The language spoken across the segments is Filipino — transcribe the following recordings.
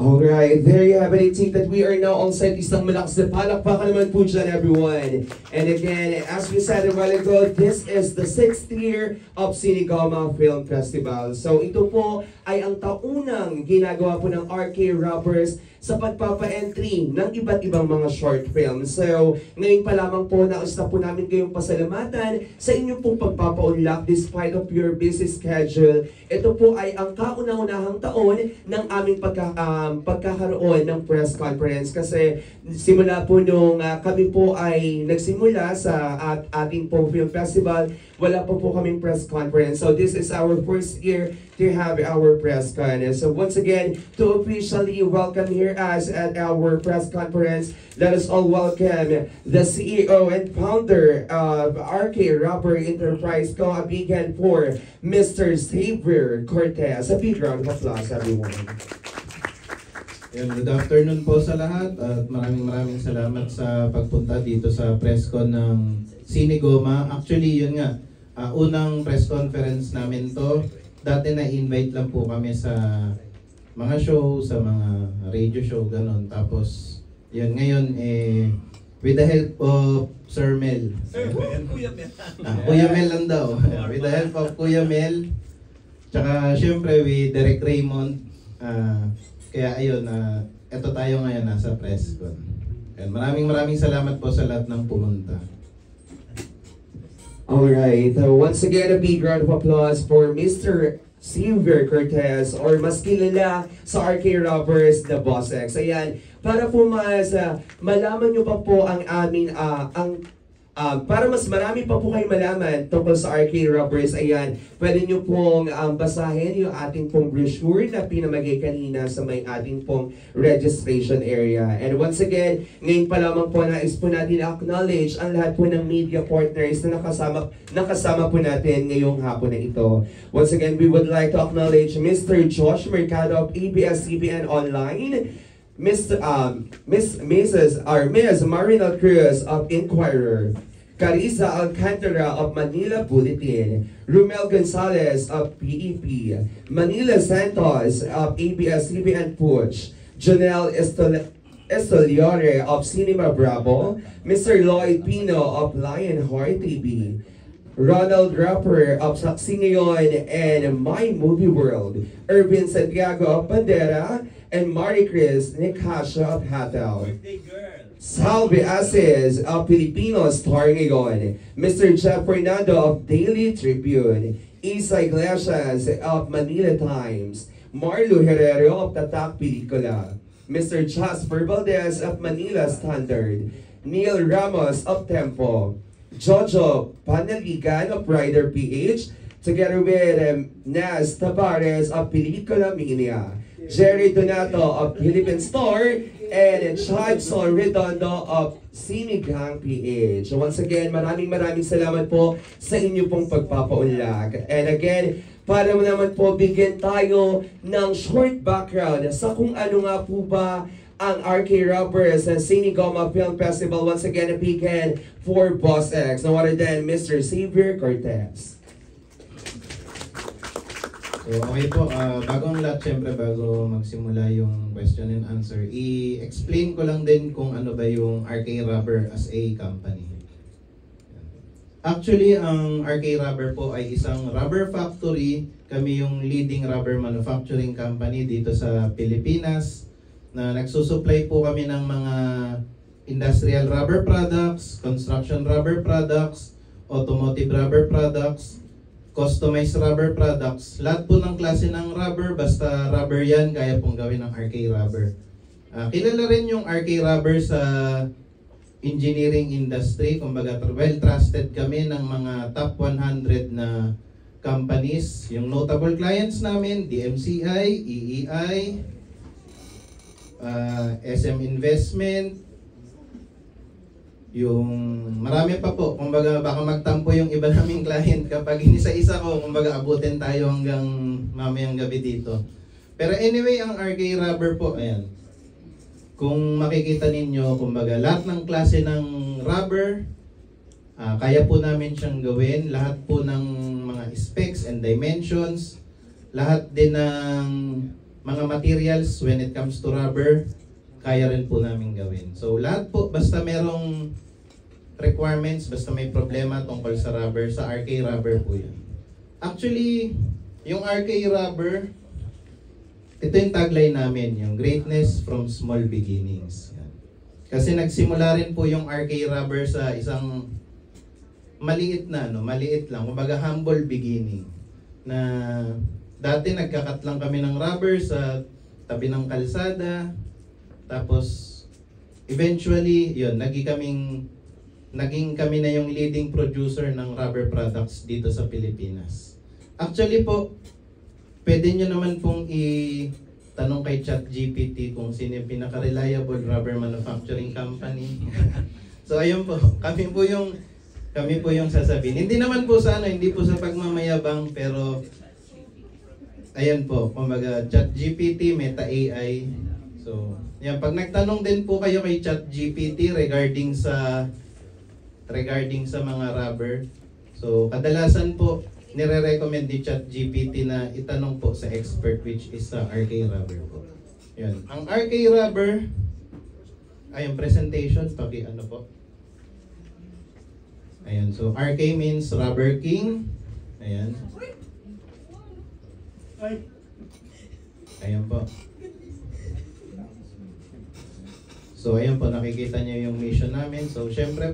Alright, there you have it. I think that we are now on site. Isang malakas na palakpakan naman po dyan, everyone. And again, as we said a while ago, this is the 6th year of Sinigoma Film Festival. So ito po ay ang taunang ginagawa po ng RK Robbers sa pagpapa-entry ng iba't ibang mga short films. So, ngayon pa lamang po, nais na po namin kayong pasalamatan sa inyong pong pagpapaunlak despite of your busy schedule. Ito po ay ang kauna-unahang taon ng aming pagkakaroon ng press conference kasi simula po nung kami po ay nagsimula sa ating pong film festival, wala po kaming press conference. So this is our first year to have our press con. So once again, to officially welcome here us at our press conference, let us all welcome the CEO and founder of RK Robber Enterprise Co. A big hand for Mr. Xavier Cortez. A big round of applause, everyone. Good afternoon po sa lahat at maraming salamat sa pagpunta dito sa press con ng Sinigoma. Actually, yun nga, unang press conference namin to. Dati na-invite lang po kami sa mga show, sa mga radio show, ganun. Tapos, yun, ngayon, with the help of Sir Mel. Kuya Mel. Kuya Mel lang daw. With the help of Kuya Mel. Tsaka, syempre, with Derek Raymond. Kaya, ayun, eto tayo ngayon nasa press con. Maraming salamat po sa lahat ng pumunta. Alright, once again, a big round of applause for Mr. Xavier Cortez or mas kilala sa RK Robbers na Boss X. Ayan, para po mas malaman nyo pa po ang aming, para mas marami pa po kayo malaman tungkol sa RK Robbers, ayan, pwede nyo pong basahin yung ating pong brochure na pinamagay kanina sa may ating pong registration area. And once again, ngayon pa lamang po nais po natin acknowledge ang lahat po ng media partners na nakasama po natin ngayong hapon na ito. Once again, we would like to acknowledge Mr. Josh Mercado of ABS-CBN Online, Ms. Marina Cruz of Inquirer, Carissa Alcantara of Manila Bulletin, Rumel Gonzalez of PEP, Manila Santos of ABS-CBN Puch, Janelle Estoliore of Cinema Bravo, Mr. Lloyd Pino of Lionheart TV, Ronald Rapper of Saxingayon and My Movie World, Irvin Santiago of Bandera, and Marie Chris Nicasio of Hataw. Salve Aces of Filipino Star ngayon, Mr. Jeff Fernando of Daily Tribune, Isa Iglesias of Manila Times, Marlo Herrero of Tatak Pelikula, Mr. Jasper Valdez of Manila Standard, Neil Ramos of Tempo, Jojo Panaligan of Rider PH, together with Nas Tavares of Pelikula Mania, Jerry Donato of Philippine Store, and Chadson Redondo of Sinigang PH. Once again, maraming salamat po sa inyo pong pagpapaunlak. And again, para naman po bigyan tayo ng short background sa kung ano nga po ba ang RK Robbers sa Sinigoma Film Festival. Once again, a big hand for Boss X, no other than Mr. Xavier Cortez. So, okay po, bago ang lahat, syempre bago magsimula yung question and answer, i-explain ko lang din kung ano ba yung RK Robber as a company. Actually, ang RK Robber po ay isang rubber factory. Kami yung leading rubber manufacturing company dito sa Pilipinas na nagsusupply po kami ng mga industrial rubber products, construction rubber products, automotive rubber products, customized rubber products. Lahat po ng klase ng rubber, basta rubber yan, kaya pong gawin ng RK Rubber. Kilala rin yung RK Rubber sa engineering industry. Kumbaga, well-trusted kami ng mga top 100 na companies. Yung notable clients namin, DMCI, EEI, SM Investment, yung marami pa po. Kumbaga, baka magtampo yung iba naming client kapag inisa-isa ko, kumbaga abutin tayo hanggang mamayang gabi dito. Pero anyway, ang RK Rubber po, ayan. Kung makikita ninyo, kumbaga lahat ng klase ng rubber, kaya po namin siyang gawin. Lahat po ng mga specs and dimensions, lahat din ng mga materials when it comes to rubber, kaya rin po namin gawin. So lahat po, basta merong requirements, basta may problema tungkol sa rubber, sa RK Rubber po yan. Actually, yung RK Rubber, ito yung tagline namin, yung greatness from small beginnings. Yan. Kasi nagsimula rin po yung RK Rubber sa isang maliit lang, kumbaga humble beginning. Na dati nagkakat lang kami ng rubber sa tabi ng kalsada, tapos eventually, yun, naging kami na yung leading producer ng rubber products dito sa Pilipinas. Actually po, pwede nyo naman pong itanong kay ChatGPT kung sino yung pinaka-reliable rubber manufacturing company. So ayun po, kami po yung sasabihin. Hindi naman po sa hindi po sa pagmamayabang, pero ayan po, kumbaga ChatGPT, Meta AI. So, yan, pag nagtanong din po kayo kay ChatGPT regarding sa mga rubber, so kadalasan po nire-recommend ni ChatGPT na itanong po sa expert, which is sa RK Rubber po. Yan. Ang RK Rubber ay yung presentation, ano po. Ayan, so RK means Rubber King. Ayan. Ayan po. So ayan po, nakikita niyo yung mission namin. So syempre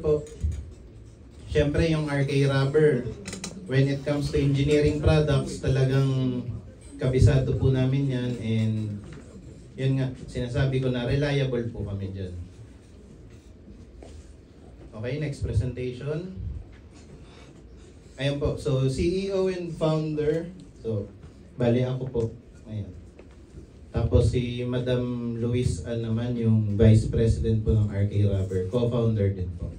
yung RK Rubber, when it comes to engineering products, talagang kabisado po namin yan, and yun nga, sinasabi ko na reliable po kami dyan. Okay, next presentation. Ayan po, so CEO and founder, so bali ako po. Ayan. Tapos si Madam Luis naman, yung Vice President po ng RK Rubber, co-founder din po.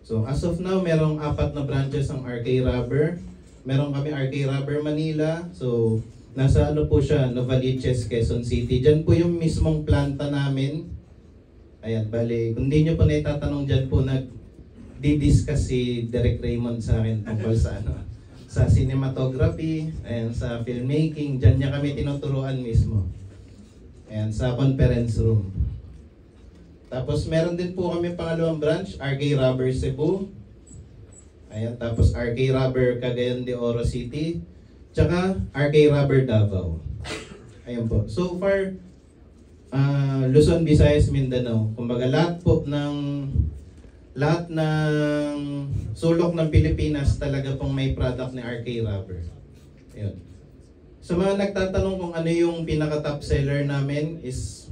So as of now, merong 4 na branches ang RK Rubber. Meron kami RK Rubber Manila. So nasa po siya, Novaliches, Quezon City. Diyan po yung mismong planta namin. Ayan, bali, kung di nyo po naitatanong dyan po, nag-discuss si Derek Raymond sa akin tungkol sa sa cinematography, ayan, sa filmmaking. Diyan niya kami tinuturuan mismo. Ayan, sa conference room. Tapos meron din po kami pangalawang branch, RK Rubber Cebu. Ayan, tapos RK Rubber Cagayan de Oro City. Tsaka RK Rubber Davao. Ayan po. So far, Luzon, Visayas, Mindanao. Kumbaga lahat ng sulok ng Pilipinas talaga pong may product ni RK Rubber. Ayan. Sa mga nagtatanong kung ano yung pinaka-top seller namin is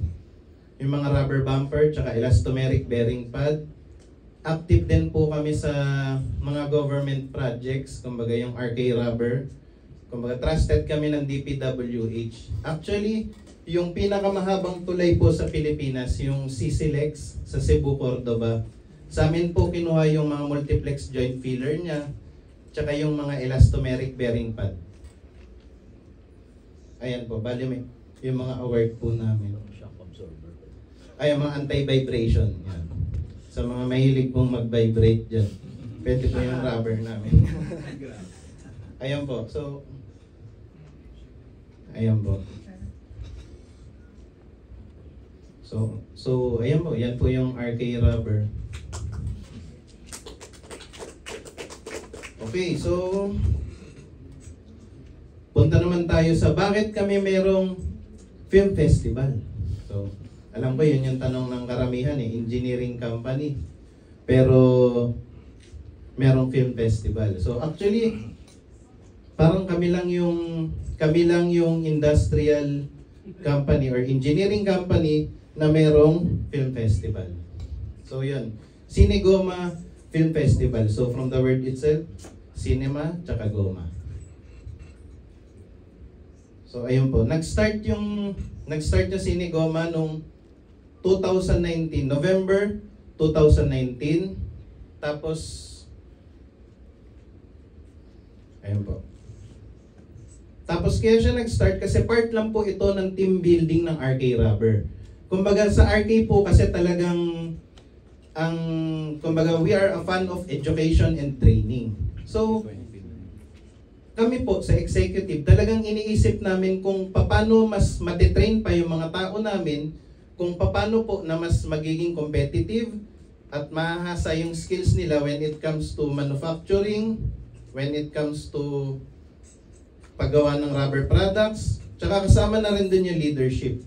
yung mga rubber bumper, tsaka elastomeric bearing pad. Active din po kami sa mga government projects, kumbaga yung RK Rubber. Kumbaga trusted kami ng DPWH. Actually, yung pinakamahabang tulay po sa Pilipinas, yung CCLEX sa Cebu, Cordoba. Sa amin po kinuha yung mga multiplex joint filler niya, tsaka yung mga elastomeric bearing pad. Ayan po, bali may yung mga award po namin. Ay, mga anti-vibration. Yan. Sa mga mahilig pong mag-vibrate dyan. Pwede po yung rubber namin. Ayan po. So, ayan po. So ayan po. Yan po yung RK Rubber. Okay, so punta naman tayo sa bakit kami merong film festival. So, alam ko yun yung tanong ng karamihan engineering company. Pero merong film festival. So actually, parang kami lang yung industrial company or engineering company na merong film festival. So yun, Cinegoma Film Festival. So from the word itself, cinema tsaka goma. So ayun po, nag-start yung Cinegoma nung 2019, November 2019. Tapos, ayun po. Tapos kaya siya nag-start kasi part lang po ito ng team building ng RK Rubber. Kumbaga sa RK po kasi talagang kumbaga we are a fan of education and training. So, kami po sa executive, talagang iniisip namin kung paano mas matitrain pa yung mga tao namin, kung paano po na mas magiging competitive at mahasa yung skills nila when it comes to manufacturing, when it comes to paggawa ng rubber products, tsaka kasama na rin dun yung leadership.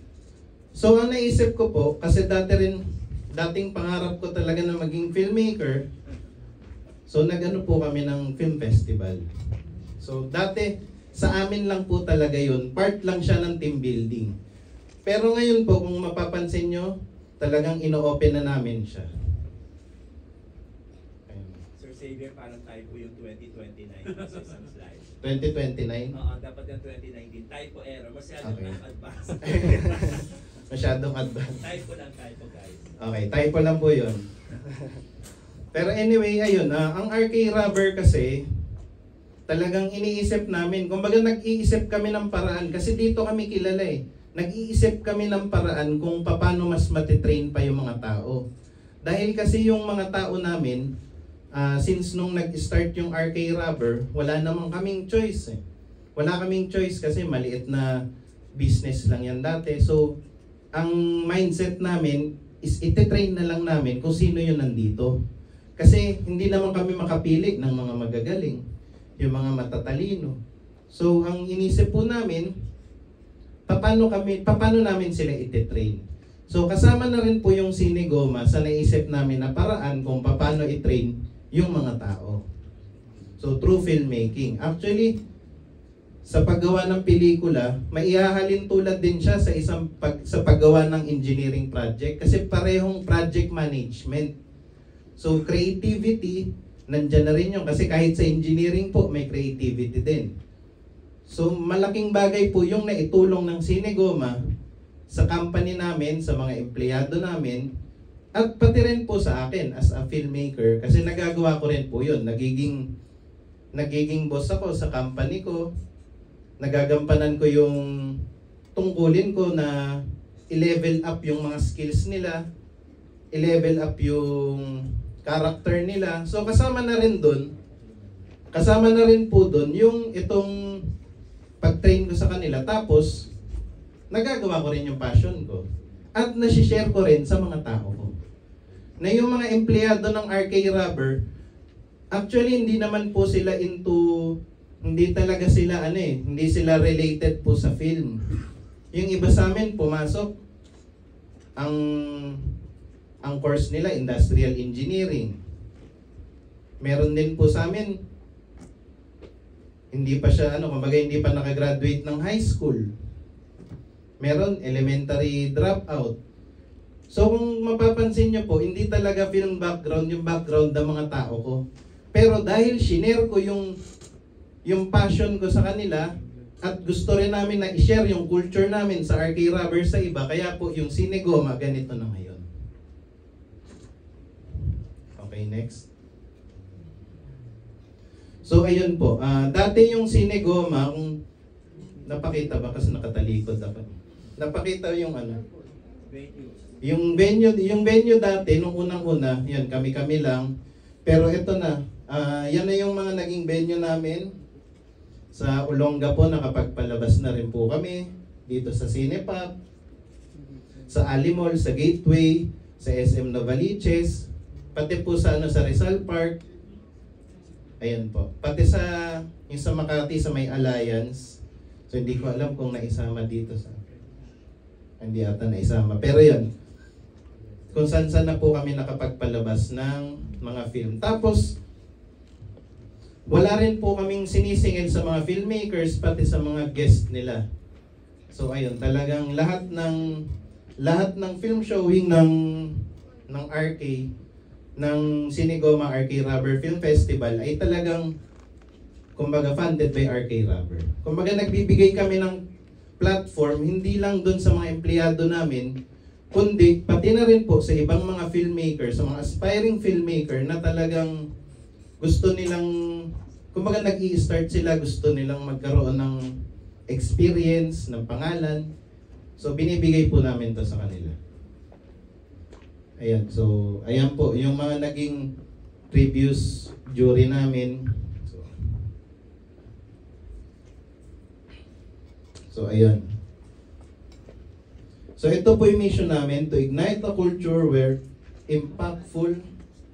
So ang naisip ko po, kasi dating pangarap ko talaga na maging filmmaker, so nag-ano po kami ng film festival. So dati, sa amin lang po talaga yun, part lang siya ng team building. Pero ngayon po, kung mapapansin nyo, talagang ino-open na namin siya. Sir Xavier, parang tayo po yung 2029 sa isang slide. 2029? Oo, dapat yung 2019. Typo error. Masyadong Okay. advanced. Masyadong advanced. Typo lang, typo guys. Okay, typo lang po yun. Pero anyway, ayun, ang RK Rubber kasi, talagang iniisip namin, kumbaga nag-iisip kami ng paraan, kasi dito kami kilala eh. Nag-iisip kami ng paraan kung paano mas matitrain pa yung mga tao. Dahil kasi yung mga tao namin, since nung nag-start yung RK Rubber, wala namang kaming choice eh. Wala kaming choice kasi maliit na business lang yan dati. So, ang mindset namin is ititrain na lang namin kung sino yung nandito. Kasi hindi naman kami makapili ng mga magagaling, yung mga matatalino. So, ang inisip po namin, paano namin sila ititrain. So, kasama na rin po yung Sinegoma sa naisip namin na paraan kung paano i-train yung mga tao. So, through filmmaking. Actually, sa paggawa ng pelikula, maihahalin tulad din siya sa paggawa ng engineering project kasi parehong project management. So, creativity, nandyan na rin yun kasi kahit sa engineering po, may creativity din. So, malaking bagay po yung naitulong ng Sinegoma sa company namin, sa mga empleyado namin, at pati rin po sa akin as a filmmaker kasi nagagawa ko rin po yun. Nagiging boss ako sa company ko, nagagampanan ko yung tungkulin ko na i-level up yung mga skills nila, i-level up yung character nila. So kasama na rin po doon yung itong pag-train ko sa kanila. Tapos, nagagawa ko rin yung passion ko. At nasi-share ko rin sa mga tao ko. Na yung mga empleyado ng RK Rubber, actually hindi naman po sila hindi talaga sila hindi sila related po sa film. Yung iba sa amin pumasok, ang course nila industrial engineering. Meron din po sa amin, hindi pa siya kumbaga hindi pa nakagraduate ng high school. Meron elementary dropout. So kung mapapansin nyo po, hindi talaga film background yung background ng mga tao ko. Pero dahil shinare ko yung passion ko sa kanila at gusto rin namin na i-share yung culture namin sa RK Rubber sa iba, kaya po yung Sinegoma ganito na ngayon. Okay, next. So ayun po, dati yung Sinegoma, kung napakita ba kasi nakatalikod dapat. Napakita yung yung venue dati nung unang-una, yan kami-kami lang. Pero ito na, yan na yung mga naging venue namin. Sa Olonga po, nakapagpalabas na rin po kami. Dito sa Cinepop, sa Alimol, sa Gateway, sa SM Novaliches, pati po sa sa Rizal Park. Ayan po. Pati yung sa Makati, sa May Alliance. So hindi ko alam kung naisama dito sa... Hindi ata naisama. Pero yan, kung saan na po kami nakapagpalabas ng mga film. Tapos, wala rin po kaming sinisingil sa mga filmmakers pati sa mga guest nila. So ayun, talagang lahat ng film showing ng RK, ng Sinegoma RK Rubber Film Festival ay talagang kumbaga funded by RK Rubber. Kumbaga nagbibigay kami ng platform hindi lang doon sa mga empleyado namin, kundi pati na rin po sa ibang mga filmmaker, sa mga aspiring filmmaker na talagang gusto nilang, kumbaga nag-i-start sila, gusto nilang magkaroon ng experience, ng pangalan. So binibigay po namin to sa kanila. Ayan, so ayan po, yung mga naging previous jury namin. So, So, ayan. So, ito po yung mission namin, to ignite a culture where impactful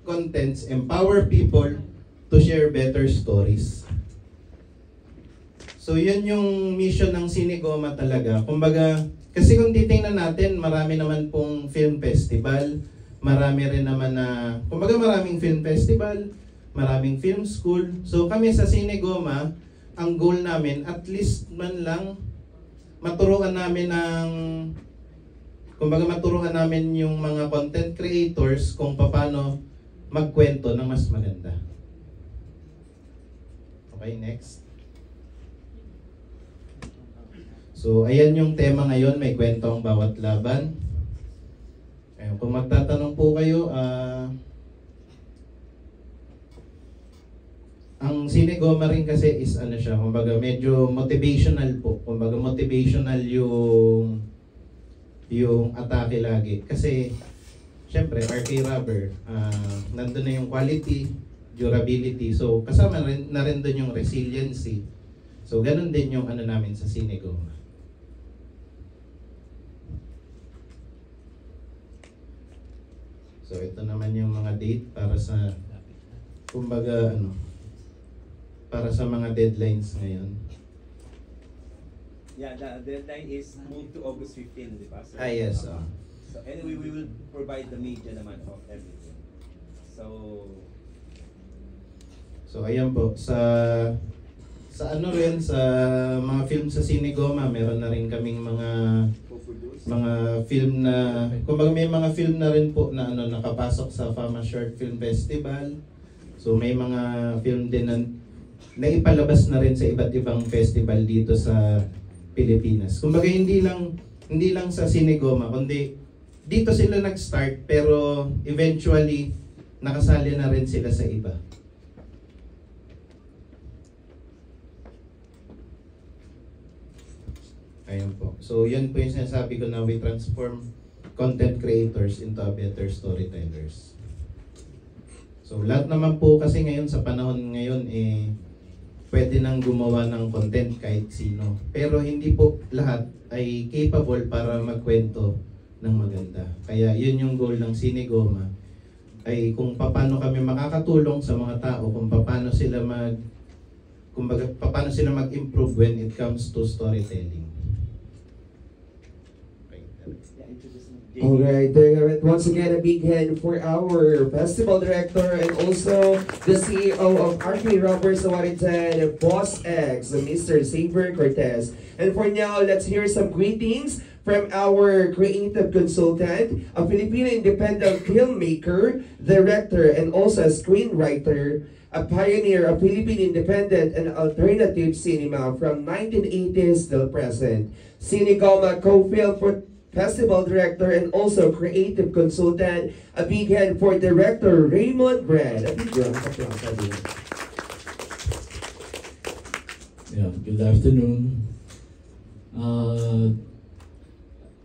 contents empower people to share better stories. So, yun yung mission ng Cinegoma talaga. Kumbaga, kasi kung titingnan natin, marami naman pong film festival, marami rin naman na, kumbaga maraming film festival, maraming film school. So, kami sa Cinegoma, ang goal namin, at least man lang, maturuan namin yung mga content creators kung paano magkwento ng mas maganda. Okay, next. So, ayan yung tema ngayon, may kwento ang bawat laban. Ayun, kung magtatanong po kayo, ang Cinegoma rin kasi is ano siya, kumbaga medyo motivational po. Kumbaga motivational yung atake lagi. Kasi, syempre, RK Rubber, nandun na yung quality, durability. So, kasama na rin doon yung resiliency. So, ganun din yung ano namin sa Cinegoma. So, ito naman yung mga date para sa, kumbaga, para sa mga deadlines ngayon. Yeah, the deadline is moved to August 15, di ba? So, Yes. So anyway, we will provide the media naman of everything. So ayan po, sa ano rin, sa mga film sa Cinegoma, meron na rin kaming mga film na, kumbaga may mga film na rin po na nakapasok sa Fama Short Film Festival. So may mga film din na ipalabas na rin sa iba't ibang festival dito sa Pilipinas. Kumbaga hindi lang sa Cinegoma, kundi dito sila nag-start, pero eventually nakasali na rin sila sa iba. Ayun po. So, yan po yung sinasabi ko na we transform content creators into better storytellers. So, lahat naman po kasi ngayon sa panahon ngayon pwede nang gumawa ng content kahit sino. Pero hindi po lahat ay capable para magkwento ng maganda. Kaya yun yung goal ng Cinegoma, ay kung paano kami makakatulong sa mga tao, kung paano sila mag-improve when it comes to storytelling. Alright, once again, a big hand for our festival director and also the CEO of RK Rubber sa Warrington, Boss X, Mr. Xavier Cortez. And for now, let's hear some greetings from our creative consultant, a Filipino independent filmmaker, director, and also a screenwriter, a pioneer of Philippine independent and alternative cinema from 1980s till present. Cinegoma co-film festival director and also creative consultant. A big hand for director Raymond Brad. A big round of applause. Yeah, good afternoon.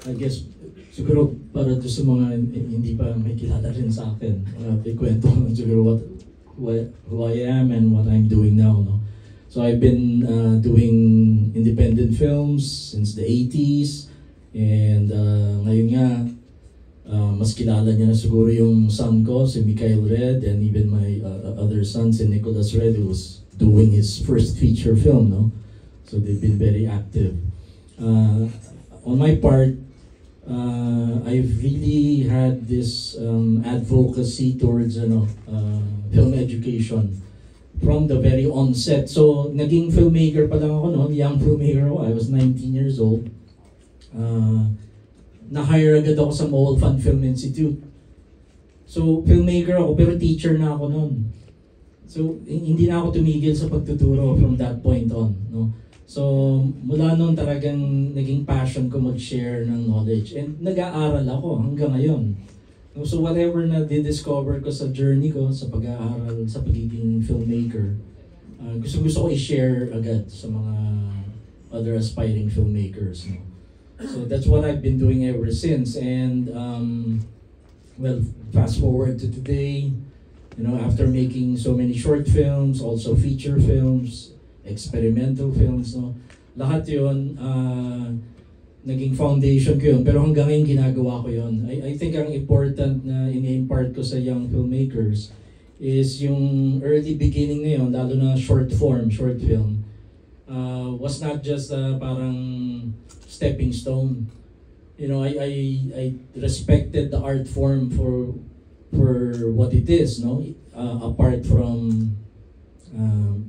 I guess siguro para doon sa mga hindi pa may kilala rin sa akin, ikwento ko siguro who I am and what I'm doing now. No? So I've been doing independent films since the 80s. And ngayon nga, mas kilala niya na siguro yung son ko, si Mikael Red, and even my other son, si Nicholas Red, who was doing his first feature film, no? So they've been very active. On my part, I've really had this advocacy towards film education from the very onset. So naging filmmaker pa lang ako noon, young filmmaker ako. I was 19 years old. Na-hire agad ako sa Mowal Fun Film Institute. So, filmmaker ako, pero teacher na ako noon. So, hindi na ako tumigil sa pagtuturo from that point on. No? So, mula noon talagang naging passion ko mag-share ng knowledge. And nag-aaral ako hanggang ngayon. No? So, whatever na di-discover ko sa journey ko, sa pag-aaral, sa pagiging filmmaker, gusto ko i-share agad sa mga other aspiring filmmakers. No? So that's what I've been doing ever since. And well, fast forward to today, after making so many short films, also feature films, experimental films, no, lahat yun, naging foundation ko yun. Pero hanggang ngayon ginagawa ko yun. I think ang important na ini-impart ko sa young filmmakers is yung early beginning na yun, lalo na short form, short film, was not just parang stepping stone. You know, I respected the art form for what it is, no? Apart from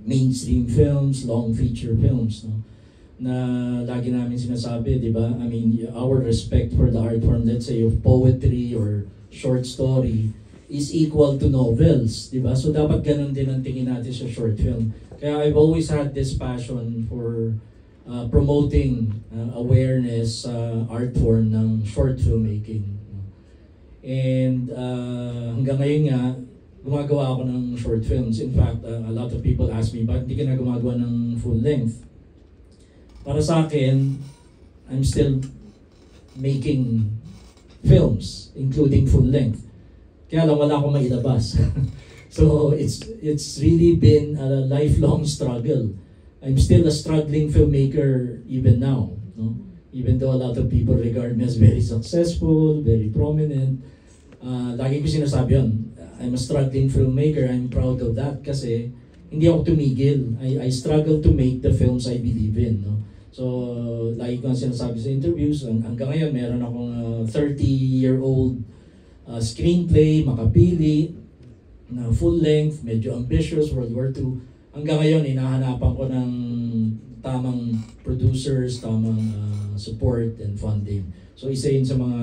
mainstream films, long feature films, no? Na lagi namin sinasabi, di ba? I mean, our respect for the art form, let's say, of poetry or short story is equal to novels, di ba? So dapat ganun din ang tingin natin sa short film. Kaya I've always had this passion for promoting awareness sa art form ng short filmmaking. And hanggang ngayon nga, gumagawa ako ng short films. In fact, a lot of people ask me, bakit hindi ka na gumagawa ng full length? Para sa akin, I'm still making films, including full length. Kaya lang wala akong mailabas. So it's really been a lifelong struggle. I'm still a struggling filmmaker even now, no? Even though a lot of people regard me as very successful, very prominent. Lagi ko sinasabi yun, I'm a struggling filmmaker. I'm proud of that kasi hindi ako tumigil. I struggle to make the films I believe in, no? So, lagi ko sinasabi sa interviews, hanggang ngayon meron akong 30-year-old screenplay, makapili, na full length, medyo ambitious, World War II. Hanggang ngayon, hinahanapan ko ng tamang producers, tamang support and funding. So isa yun sa mga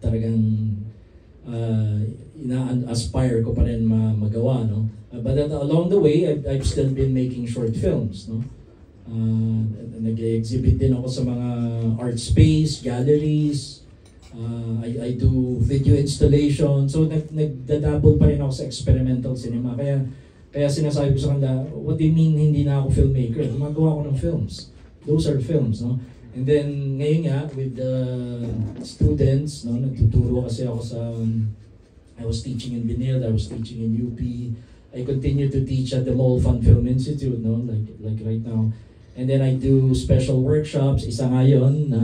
talagang ina-aspire ko pa rin magawa, no? But along the way, I've still been making short films, no? Nag-exhibit din ako sa mga art space, galleries. I do video installation. So nagdadabble pa rin ako sa experimental cinema. Kaya sinasabi ko sa kanila, what do you mean hindi na ako filmmaker? Gumagawa ako ng films. Those are films, no? And then ngayon nga with the students, no, nagtuturo kasi ako sa I was teaching in Benil, I was teaching in UP. I continue to teach at the Mall Fun Film Institute, no, like right now. And then I do special workshops. Isa nga yun na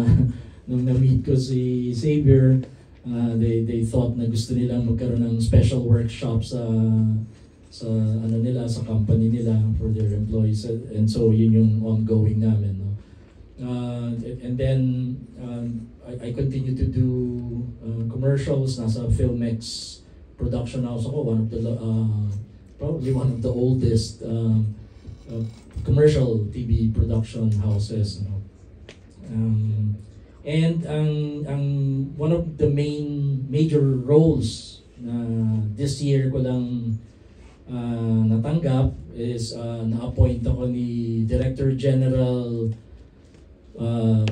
nung na-meet ko si Xavier, they thought na gusto nilang magkaroon ng special workshops sa ano nila, sa company nila for their employees, and so yun yung ongoing namin, no? And then I continue to do commercials. Nasa Filmex production house ako, one of the probably one of the oldest commercial TV production houses, no? And ang one of the major roles na this year ko lang natanggap is na-appoint ako ni Director General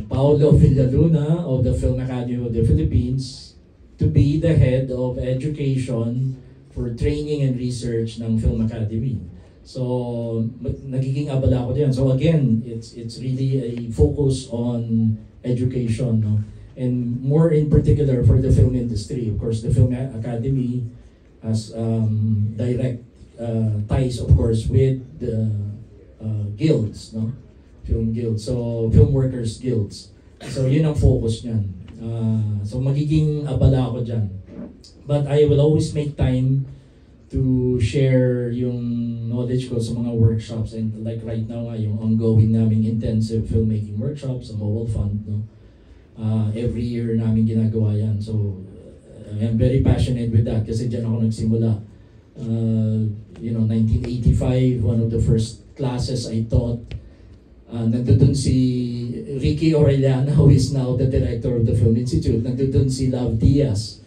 Paolo Villaluna of the Film Academy of the Philippines to be the head of education for training and research ng Film Academy. So nagiging abala ako diyan. So again, it's really a focus on education, no? And more in particular for the film industry. Of course, the Film Academy has direct ties, of course, with the guilds, no? Film guilds, so film workers guilds. So yun ang focus niyan. So magiging abala ako dyan. But I will always make time to share yung knowledge ko sa mga workshops, and like right now nga yung ongoing naming intensive filmmaking workshops sa Mobile Fund, no? Every year namin ginagawa yan. So I am very passionate with that kasi dyan ako nagsimula. 1985, one of the first classes I taught, nandun si Ricky Orellana, who is now the director of the Film Institute. Nandun si Love Diaz,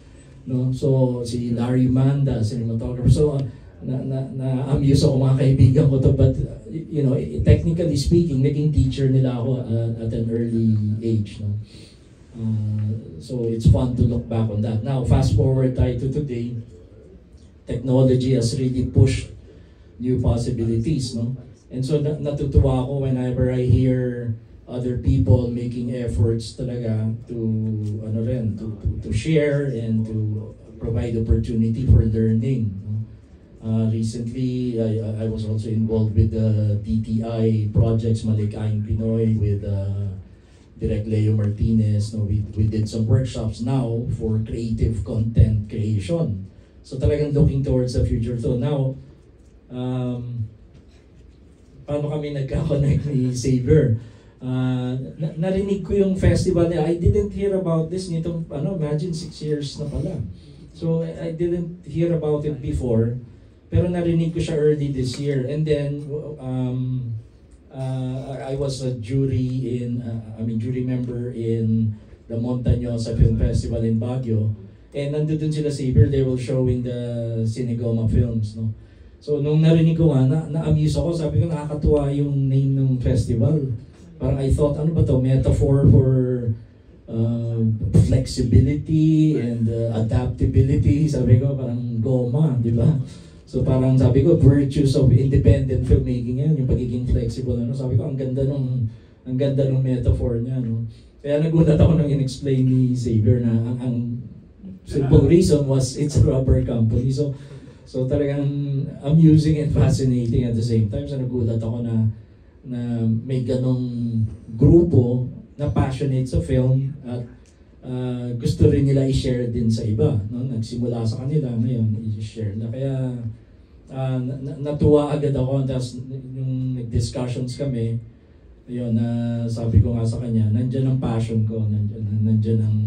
no? So si Larry Manda, cinematographer. So na-amuse ako, mga kaibigan ko to, but technically speaking, naging teacher nila ako at an early age, no? So it's fun to look back on that. Now fast forward tayo to today. Technology has really pushed new possibilities, no? And so natutuwa ako whenever I hear other people making efforts talaga to share and to provide opportunity for learning, no? Recently, I was also involved with the DTI projects, Malikaing Pinoy, with Direct Leo Martinez. No, we did some workshops now for creative content creation. So talagang looking towards the future. So now, paano kami nagka-connect ni Xavier? Narinig ko yung festival niya. I didn't hear about this nitong, imagine 6 years na pala. So I didn't hear about it before. Pero narinig ko siya early this year. And then, I was a jury member in the Montañosa Film Festival in Baguio. And nandun sila Xavier, they were showing the Cinegoma films, no? So nung narinig ko nga, na-amuse ako, sabi ko nakakatuwa yung name ng festival. Parang I thought, ano ba to, metaphor for flexibility and adaptability. Sabi ko, parang goma, di ba? So parang sabi ko, virtues of independent filmmaking yan, yung pagiging flexible. Sabi ko, ang ganda nung metaphor niya. No? Kaya nagulat ako nang in-explain ni Xavier na ang simple reason was it's a rubber company. So talagang amusing and fascinating at the same time. So nagulat ako na may ganong grupo na passionate sa film at gusto rin nila i-share din sa iba. No? Nagsimula sa kanila, ngayon i-share na. Kaya natuwa agad ako. Tapos yung nag-discussions kami, yun, sabi ko nga sa kanya, nandyan ang passion ko, nandyan ang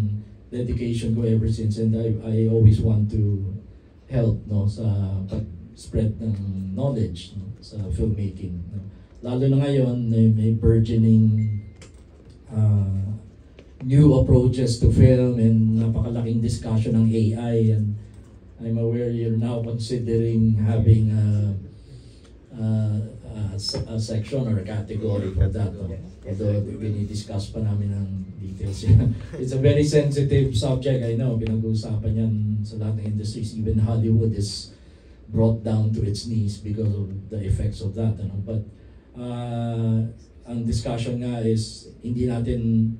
dedication ko ever since, and I always want to help, no, sa pag-spread ng knowledge, no, sa filmmaking. No. Lalo na ngayon, may burgeoning new approaches to film and napakalaking discussion ng AI, and I'm aware you're now considering having a section or a category for that. No? Although dinidiscuss pa namin ng details yan. It's a very sensitive subject, I know. Pinag-uusapan yan sa lahat ng industries. Even Hollywood is brought down to its knees because of the effects of that. Ano? But ang discussion nga is hindi natin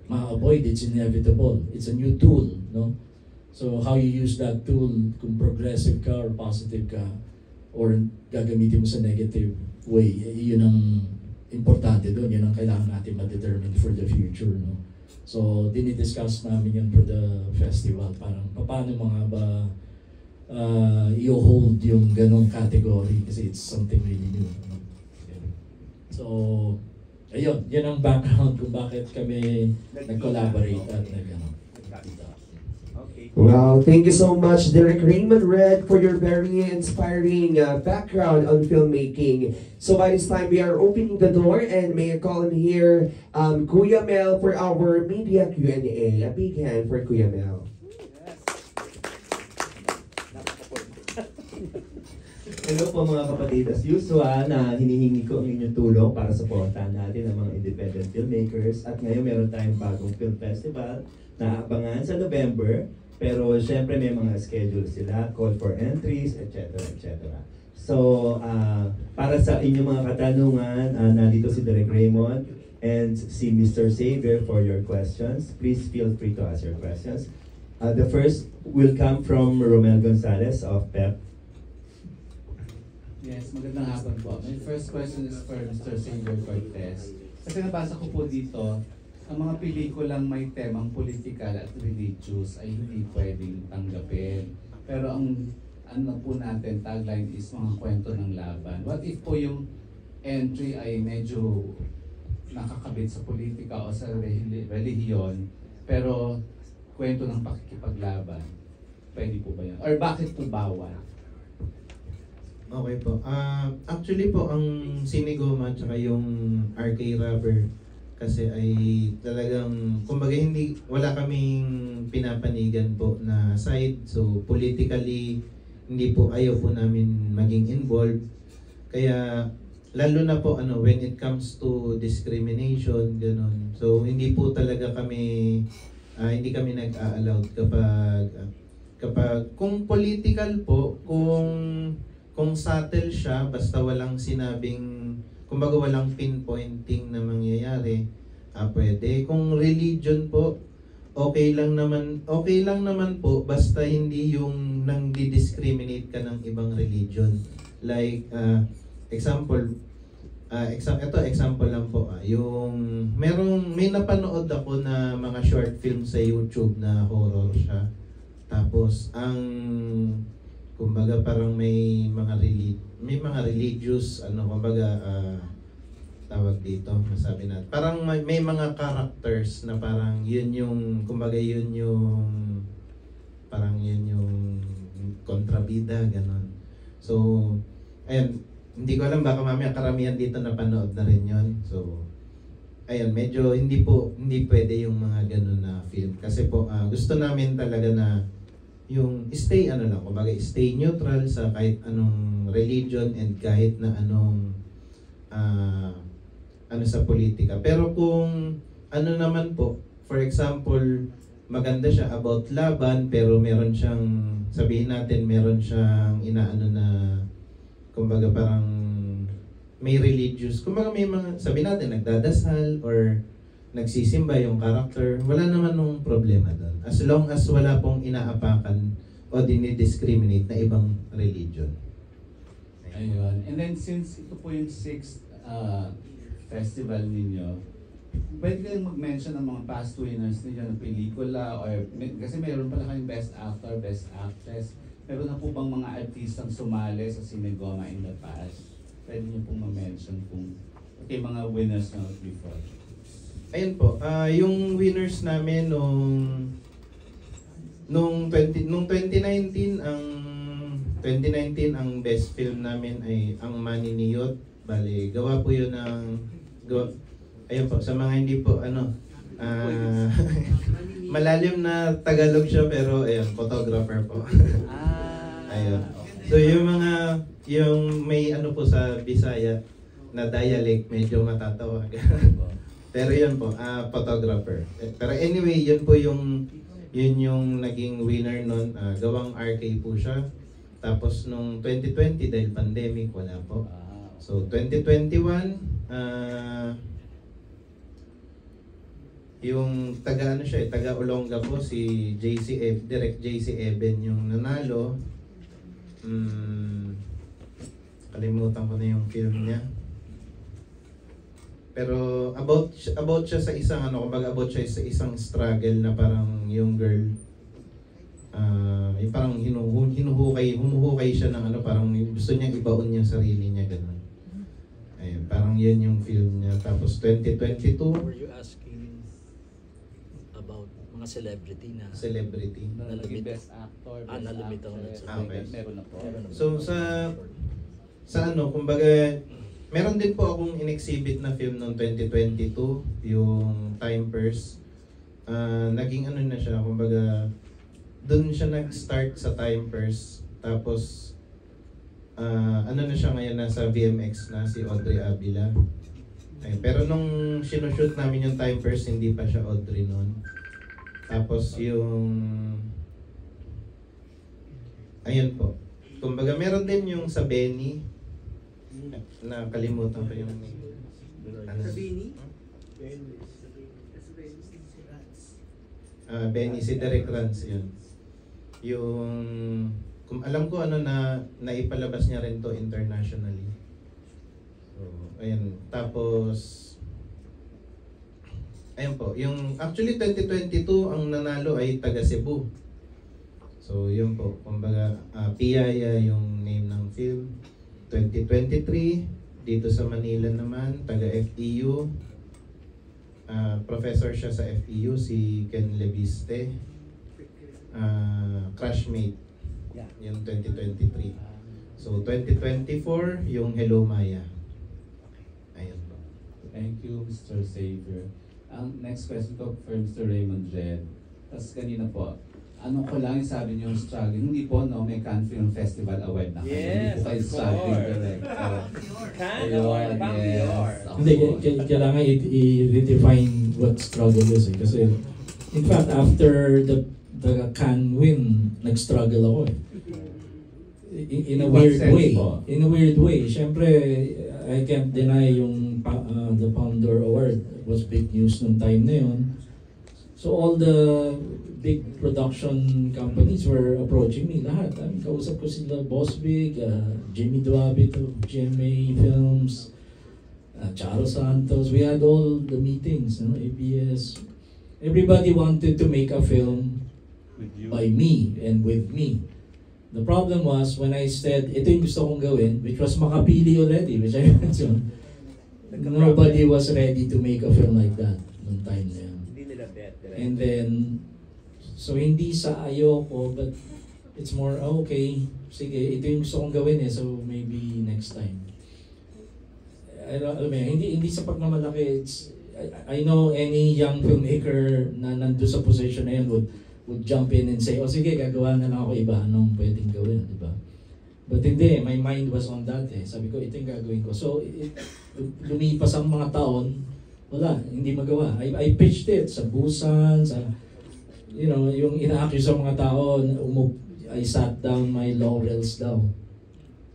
ma-avoid, it's inevitable. It's a new tool, no? So how you use that tool, kung progressive ka or positive ka, or gagamitin mo sa negative way, yun ang importante doon, yun ang kailangan natin ma-determine for the future, no? So dinidiscuss namin yun for the festival, parang paano mga ba i-hold yung ganong category kasi it's something really new, no? So ayun, yun ang background kung bakit kami nag-collaborate at nag-ano. Wow, thank you so much, Derek Raymond Red, for your very inspiring background on filmmaking. So by this time, we are opening the door, and may I call in here Kuya Mel for our media Q&A. A big hand for Kuya Mel. Hello po mga kapatid. As usual, hinihingi ko ang inyong tulong para supportahan natin ang mga independent filmmakers. At ngayon meron tayong bagong film festival na abangan sa November. Pero syempre may mga schedule sila, call for entries, etc. etc. So, para sa inyong mga katanungan, nandito si Derek Raymond and si Mr. Xavier for your questions. Please feel free to ask your questions. The first will come from Romel Gonzalez of PEP. Yes, magandang hapon po. My first question is for Mr. Xavier Cortez. Kasi nabasa ko po dito, ang mga pelikulang may temang political at religious ay hindi pwedeng tanggapin. Pero ang ano po natin, tagline is mga kwento ng laban. What if po yung entry ay medyo nakakabit sa politika o sa relihiyon, pero kwento ng pakikipaglaban? Pwede po ba yan? Or bakit po bawal? Okay po. Actually po, ang Cinegoma at yung RK Rubber kasi ay talagang, kumbaga wala kaming pinapanigan po na side. So politically, hindi po, ayaw po namin maging involved. Kaya lalo na po when it comes to discrimination, ganun. So hindi po talaga kami, hindi kami nag-a-allowed kapag kung political po, kung subtle siya, basta walang sinabing, kumbaga walang pinpointing na mangyayari, pwede. Kung religion po, okay lang naman po basta hindi yung nang di-discriminate ka ng ibang religion. Like example lang po, yung may napanood ako na mga short film sa YouTube na horror siya. Tapos kumbaga parang may mga religious tawag dito, masabi natin. Parang may mga characters na parang yun yung kontrabida, ganon. So, ayun, hindi ko alam, baka mamaya karamihan dito napanood na rin yun. So, ayun, medyo hindi pwede yung mga ganon na film. Kasi po, gusto namin talaga na yung stay neutral sa kahit anong religion and kahit na anong sa politika. Pero kung naman po, for example, maganda siya about laban pero meron siyang, sabihin natin, meron siyang kumbaga parang may religious, kumbaga may mga, sabihin natin, nagdadasal or nagsisimba yung character, wala naman nung problema doon. As long as wala pong inaapakan o dinidiscriminate na ibang religion. Ayun. And then since ito po yung 6th festival ninyo, pwede kayong mag-mention ng mga past winners ninyo ng pelikula or kasi meron pala kayong best actor, best actress. Meron na po bang mga artistang sumali sa Cinegoma in the past? Pwede niyo pong ma-mention kung mga winners na before. Ayun po, yung winners namin nung 2019 ang best film namin ay Ang Maniniyot. Bali, gawa po yun ayun po, sa mga hindi po malalim na Tagalog siya pero ayun, photographer po. Ayun. So yung may po sa Bisaya na dialect, medyo matatawa. Pero yun po, photographer. Pero anyway, yun yung naging winner nun. Gawang RK po siya. Tapos nung 2020, dahil pandemic, wala po. So 2021, yung taga Olonga po, si Direct JC Eben yung nanalo. Kalimutan ko na yung film niya. Pero about siya sa isang about siya sa isang struggle na parang yung girl yung parang humuhukay siya ng parang gusto niya ibaon yung sarili niya, ganun. Ayun, parang yun yung film niya. Tapos 2022, Were you asking about mga celebrity na Nalagay best actor, best nalimit ako actress. Okay. Meron na po. so sa kumbaga, meron din po akong in-exhibit na film noong 2022, yung Time Purse. Naging na siya, kumbaga, doon siya nag-start sa Time Purse. Tapos, na siya ngayon, nasa VMX na, si Audrey Avila. Pero nung sinushoot namin yung Time Purse, hindi pa siya Audrey noon. Tapos ayun po. Kumbaga, meron din yung sa Benny, nakalimutan ko yung Benny, si Derek Rans yun. Kung alam ko na naipalabas niya rin to internationally. So, ayun. Tapos ayun po, actually 2022 ang nanalo ay taga Cebu. So yun po, kumbaga Piyaya yung name ng film. 2023 dito sa Manila naman, taga FEU. Professor siya sa FEU, si Ken Leviste. Crushmate, yung 2023. So 2024, yung Hello Maya. Ayun po. Thank you, Mr. Xavier. Ang next question ko for Mr. Raymond Jed. Tapos kanina po, ko lang yung sabi niyo struggle. Hindi po, may Cannes Film Festival award na kayo. Hindi po kayo struggling direct. Hindi, kailangan i-redefine what struggle is kasi in fact after the Cannes win, nag-struggle ako in a weird way. In a weird way. Siyempre, I can't deny yung the Founder Award was big news nung time na yun. So all the big production companies were approaching me. Lahat. Kausap ko sila, Boss Big, Jimmy Duabit of GMA Films, Charo Santos. We had all the meetings, ABS. Everybody wanted to make a film by me and with me. The problem was when I said, ito yung gusto kong gawin, which was makapili already, which I mentioned, nobody was ready to make a film like that noong time na yun. Hindi nila bet. And then, so hindi sa ayoko, but it's more, okay, sige, ito yung gusto kong gawin so maybe next time. Alam mo, hindi sa pagmamalaki, I know any young filmmaker na nandun sa position na yun would jump in and say, sige, gagawa na lang ako iba, anong pwedeng gawin, di ba? But hindi, my mind was on that Sabi ko, ito yung gagawin ko. So, lumipas ang mga taon, wala, hindi magawa. I pitched it sa Busan, sa, yung ina-accuse sa mga tao, I sat down my laurels daw.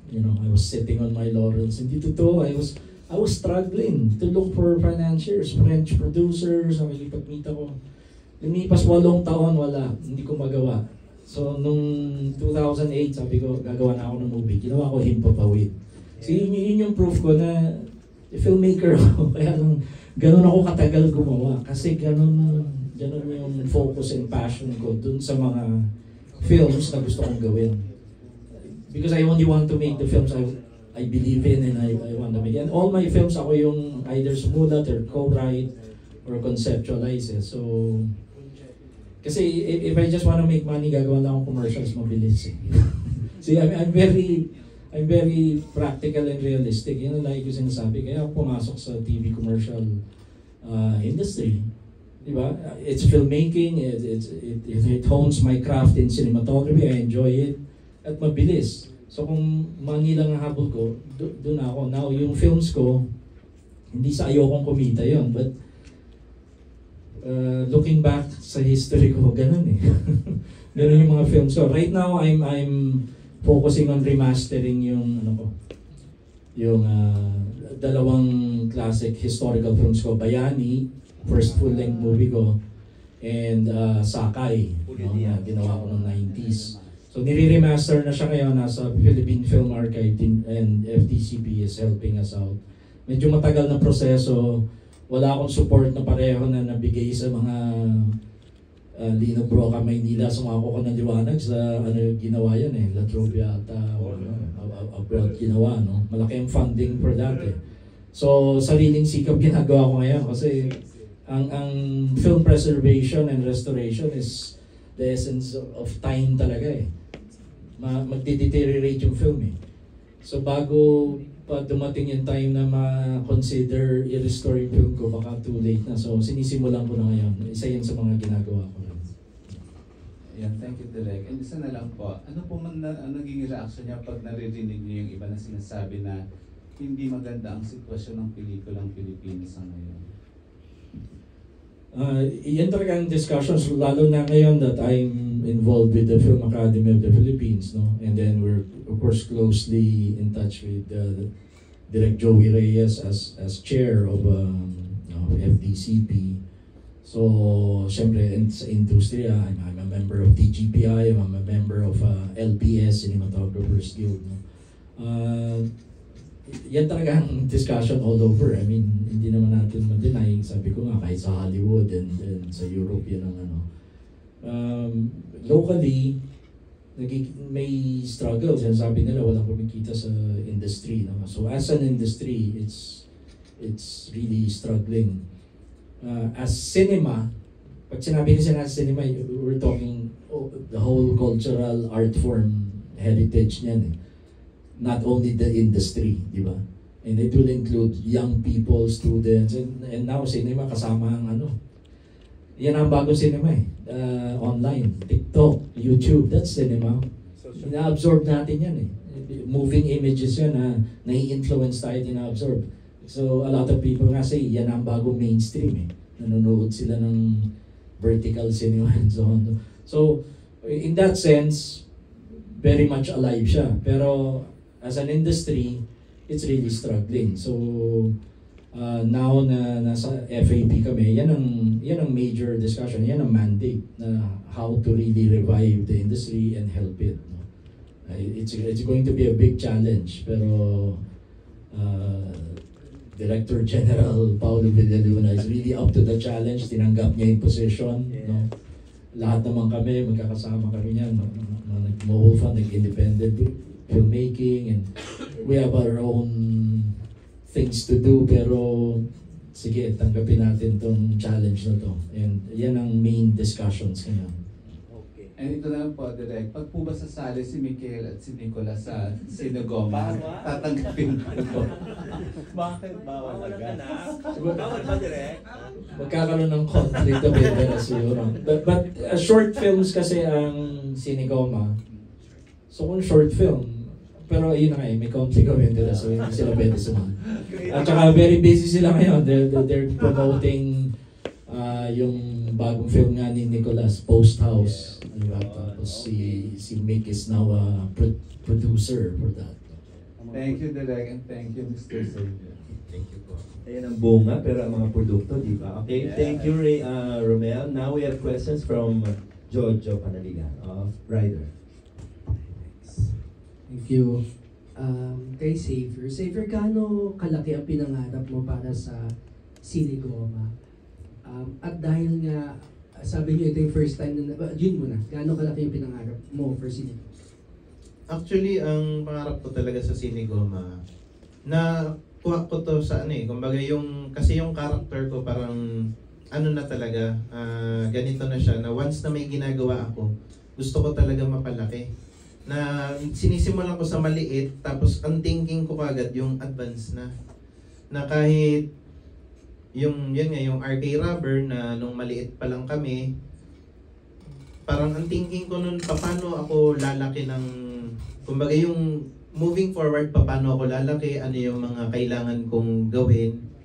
I was sitting on my laurels. Hindi totoo, I was struggling to look for financiers, French producers, ang ilipag-meet ako. Lumipas 8 taon, wala. Hindi ko magawa. So, nung 2008, sabi ko, gagawa na ako ng movie. Ginawa ko Himpapawid. So, yun yung proof ko na filmmaker ako. Kaya lang, ganun ako katagal gumawa. Kasi ganun yung focus and passion ko dun sa mga films na gusto kong gawin. Because I only want to make the films I believe in and I want to make. And all my films, ako yung either sumulat or co-write or conceptualize So, kasi if I just want to make money, gagawa lang akong commercials, mabilis See, I'm very practical and realistic. Yun ang lagi ko sinasabi. Kaya ako pumasok sa TV commercial industry. Diba? It's filmmaking, it hones my craft in cinematography, I enjoy it, at mabilis. So kung money lang ang habol ko, doon ako. Now, yung films ko, hindi sa ayokong kumita yon, but looking back sa history ko, ganun ganun yung mga films. So right now, I'm focusing on remastering yung yung dalawang classic historical films ko, Bayani, first full-length movie ko, and Sakay, na ginawa ko noong 90s. So nire-remaster na siya ngayon, nasa Philippine Film Archive and FTCP is helping us out. Medyo matagal na proseso, wala akong support na pareho na nabigay sa mga Lino Broca, Maynila. Sumako ko ng liwanag sa ginawa yan La Trobe ata, abroad ginawa, Malaki ang funding for that So sariling sikap ginagawa ko ngayon kasi ang film preservation and restoration is the essence of time talaga magde-deteriorate yung film So bago pa dumating yung time na ma-consider i-restore yung film ko, baka too late na. So sinisimulan ko na ngayon. Isa yan sa mga ginagawa ko. Yan, thank you, Direk. And isa na lang po, ano po man naging reaction niya pag naririnig niyo yung iba na sinasabi na hindi maganda ang sitwasyon ng pelikulang Pilipinas ngayon? Yan talaga ang discussions, lalo na ngayon that I'm involved with the Film Academy of the Philippines, and then we're of course closely in touch with Direk Joey Reyes as chair of FDCP. So, syempre sa industriya, I'm a member of TGPI, I'm a member of LPS, Cinematographers Guild. Yan talaga ang discussion all over. I mean, hindi naman natin ma-deny. Sabi ko nga, kahit sa Hollywood and sa Europe, yan ang locally, may struggles. Yan sabi nila, walang kumikita sa industry. So as an industry, it's really struggling. As cinema, pag sinabi kasi na cinema, we're talking the whole cultural art form heritage niyan Not only the industry, di ba? And it will include young people, students, and now cinema kasama ang yan ang bagong cinema online, TikTok, YouTube, that's cinema. Ina-absorb natin yan Moving images yan na nai-influence tayo, ina-absorb. So a lot of people nga say, yan ang bagong mainstream Nanonood sila ng vertical cinema and so on. So in that sense, very much alive siya. Pero as an industry, it's really struggling. So Now na nasa FAP kami, yan ang major discussion, yan ang mandate na how to really revive the industry and help it. No? It's going to be a big challenge, pero Director General Paulo Villaluna is really up to the challenge. Tinanggap niya yung position. No? Lahat naman kami, magkakasama kami niyan. Nag-MOFA, nag-independent filmmaking, and we have our own things to do, pero sige, tanggapin natin tong challenge na to. And yan ang main discussions ngayon. Okay. And ito na lang po, Direk, pag po ba sasali si Mikel at si Nicolas sa Sinagoma, tatanggapin ko po. Bakit? Bawal agad. Bawal ba, direct? Magkakaroon ng conflict of interest siguro. But short films kasi ang Sinigoma. So kung short film, pero yun na nga, may conflict of interest, so hindi sila pwede sumali. At saka very busy sila ngayon. They're promoting yung bagong film nga ni Nicolas, Post House. Diba? Tapos si Mick is now a producer for that. Thank you, Direk, and thank you, Mr. Xavier. Thank you po. Ayan ang bunga, pero ang mga produkto, di ba? Okay, thank you, Romel. Now we have questions from Jojo Panaligan of Rider. Thank you. Kay Xavier. Xavier, gaano kalaki ang pinangarap mo para sa Sinigoma? At dahil nga, sabi niyo ito yung first time na, yun muna, gaano kalaki yung pinangarap mo for Sinigoma? Actually, ang pangarap ko talaga sa Sinigoma, na kuha ko to sa kumbaga kasi yung character ko parang, na talaga, ganito na siya, na once na may ginagawa ako, gusto ko talaga mapalaki. Na sinisimulan ko sa maliit, tapos ang thinking ko kagad yung advance na kahit yung RK Rubber na nung maliit pa lang kami, parang ang thinking ko nun, paano ako lalaki ng, kumbaga yung moving forward, paano ako lalaki, ano yung mga kailangan kong gawin.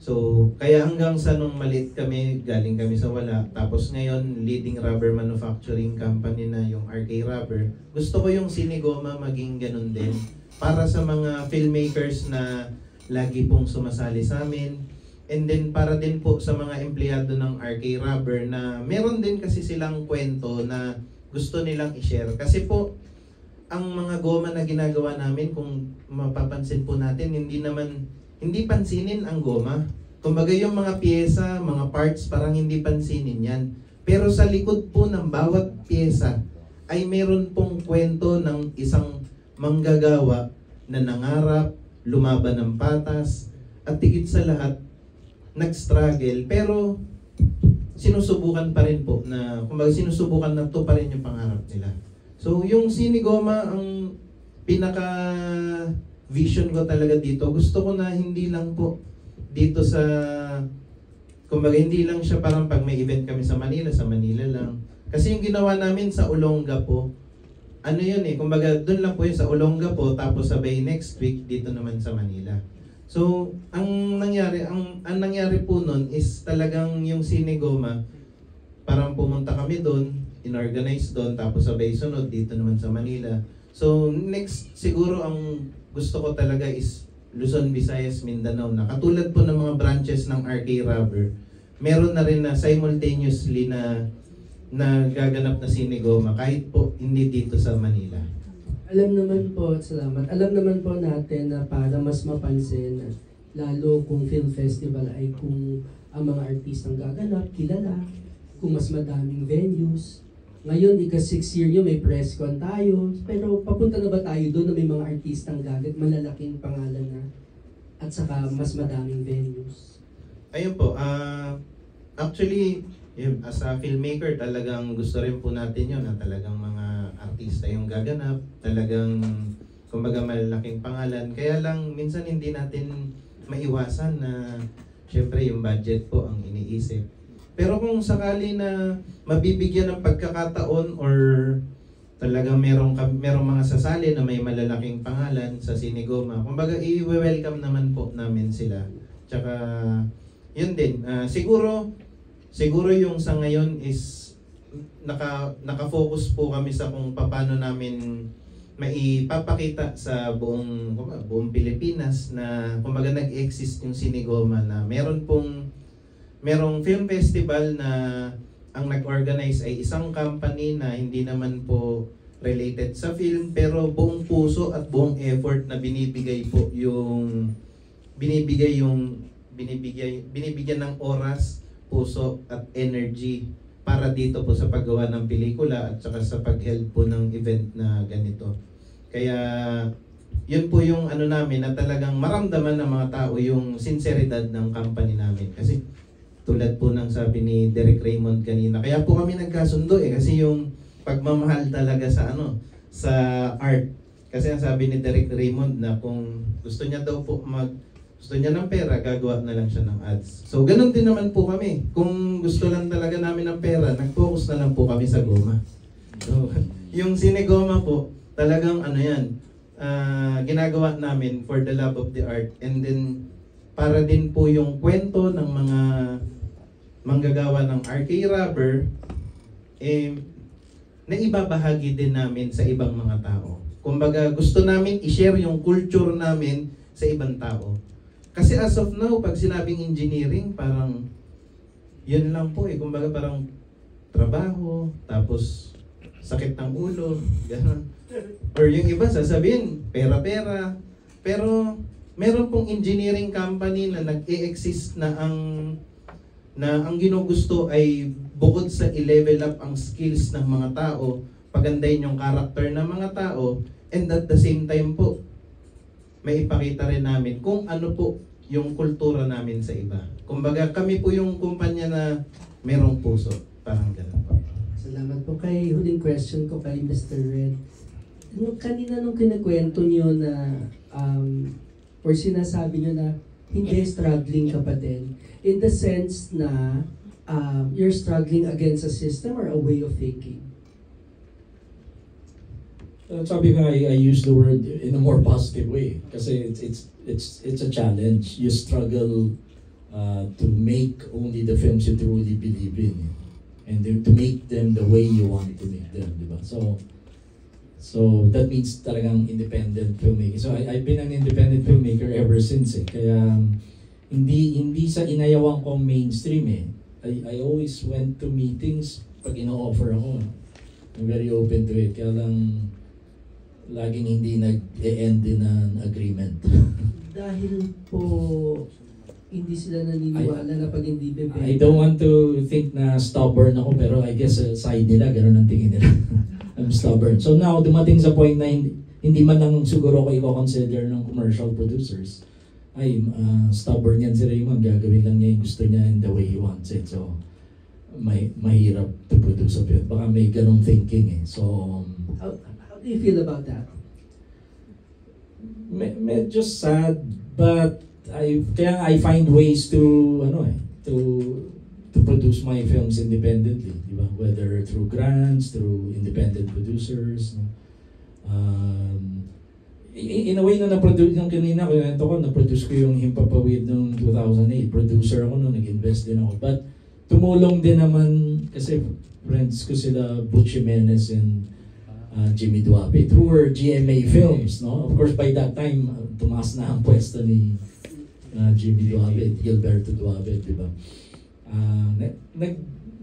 So, kaya hanggang sa nung maliit kami, galing kami sa wala. Tapos ngayon, leading rubber manufacturing company na yung RK Rubber. Gusto ko yung Sinigoma maging ganun din. Para sa mga filmmakers na lagi pong sumasali sa amin. And then para din po sa mga empleyado ng RK Rubber na meron din kasi silang kwento na gusto nilang i-share. Kasi po, ang mga goma na ginagawa namin, kung mapapansin po natin, hindi pansinin ang goma. Kumbaga yung mga pyesa, mga parts, parang hindi pansinin yan. Pero sa likod po ng bawat pyesa ay meron pong kwento ng isang manggagawa na nangarap, lumaban ng patas, at higit sa lahat, nag-struggle. Pero sinusubukan pa rin po na, kumbaga sinusubukan na to pa rin yung pangarap nila. So yung Sinigoma, ang pinaka-vision ko talaga dito, gusto ko na hindi lang po dito sa, kumbaga hindi lang siya parang pag may event kami sa Manila lang. Kasi yung ginawa namin sa Olonga po, kumbaga doon lang po yun sa Olonga po, tapos sabay next week dito naman sa Manila. So, ang nangyari po nun is talagang yung Sinigoma, parang pumunta kami doon, inorganize doon, tapos sabay sunod dito naman sa Manila. So, next siguro ang gusto ko talaga is Luzon, Visayas, Mindanao na katulad po ng mga branches ng RK Rubber, meron na rin na simultaneously na gaganap na Sinigoma kahit po hindi dito sa Manila. Alam naman po, salamat. Alam naman po natin na para mas mapansin, lalo kung film festival ay kung ang mga artistang gaganap, kilala, kung mas madaming venues. Ngayon, ika-6 year nyo, may press con tayo. Pero papunta na ba tayo doon na may mga artistang gagat, malalaking pangalan na, at saka mas madaming venues? Ayun po, actually, as a filmmaker, talagang gusto rin po natin yun na talagang mga artista yung gaganap, talagang kumbaga malalaking pangalan. Kaya lang, minsan hindi natin maiwasan na syempre yung budget po ang iniisip. Pero kung sakali na mabibigyan ng pagkakataon or talagang merong mga sasali na may malalaking pangalan sa Sinigoma, kumbaga i-welcome naman po namin sila. Tsaka yun din, siguro yung sa ngayon is naka-focus po kami sa kung paano namin maipapakita sa buong Pilipinas na kumbaga nag-exist yung Sinigoma, na merong film festival na ang nag-organize ay isang company na hindi naman po related sa film, pero buong puso at buong effort na binibigyan ng oras, puso at energy para dito po sa paggawa ng pelikula at saka sa pag-help po ng event na ganito. Kaya yun po yung ano namin, na talagang maramdaman ng mga tao yung sinseridad ng company namin. Kasi tulad po ng sabi ni Derek Raymond kanina, kaya po kami nagkasundo kasi yung pagmamahal talaga sa sa art. Kasi ang sabi ni Derek Raymond na kung gusto niya daw po gusto niya ng pera, gagawa na lang siya ng ads. So ganun din naman po kami. Kung gusto lang talaga namin ng pera, nag-focus na lang po kami sa goma. So, yung Sinigoma po, talagang ginagawa namin for the love of the art, and then para din po yung kwento ng mga manggagawa ng RK Rubber, naibabahagi din namin sa ibang mga tao. Kumbaga gusto namin i-share yung culture namin sa ibang tao. Kasi as of now, pag sinabing engineering, parang yun lang po kumbaga parang trabaho, tapos sakit ng ulo, gano'n. Or yung iba sasabihin, pera-pera. Pero meron pong engineering company na nag-e-exist na ang ginugusto ay bukod sa i-level up ang skills ng mga tao, pagandahin yung character ng mga tao, and at the same time po, may ipakita rin namin kung ano po yung kultura namin sa iba. Kumbaga kami po yung kumpanya na merong puso. Parang gano'n po. Salamat po. Kay huling question ko kay Mr. Red. Kanina nung kinakwento niyo na or sinasabi niyo na hindi, struggling ka pa din. In the sense na you're struggling against a system or a way of thinking? Sabi ko, I use the word in a more positive way kasi it's a challenge. You struggle to make only the films you truly believe in, and to make them the way you want to make them, di ba? So that means talagang independent filmmaking. So I've been an independent filmmaker ever since kaya hindi sa inayawan kong mainstream I always went to meetings pag ino-offer ako. I'm very open to it. Kaya lang laging hindi nag-e-end din ng agreement. Dahil po hindi sila naniniwala na pag hindi bebenta. I don't want to think na stubborn ako, pero I guess side nila, ganun ang tingin nila. I'm stubborn. So now, dumating sa point na hindi man lang siguro ako i-consider ng commercial producers. Ay, stubborn yan si Raymond, gagawin lang niya yung gusto niya in the way he wants it. So, mahirap to produce a film. Baka may ganong thinking So, how do you feel about that? Medyo sad, but I find ways to to produce my films independently, di ba? Whether through grants, through independent producers. In a way na na-produce yung kanina, na-produce ko yung Himpapawid noong 2008. Producer ako noon, nag-invest din ako. But tumulong din naman kasi friends ko sila Butch Jimenez and Jimmy Duabe through her GMA Films, no? Of course, by that time, tumaas na ang pwesto ni Jimmy Duabe, Gilberto Duabe, di ba?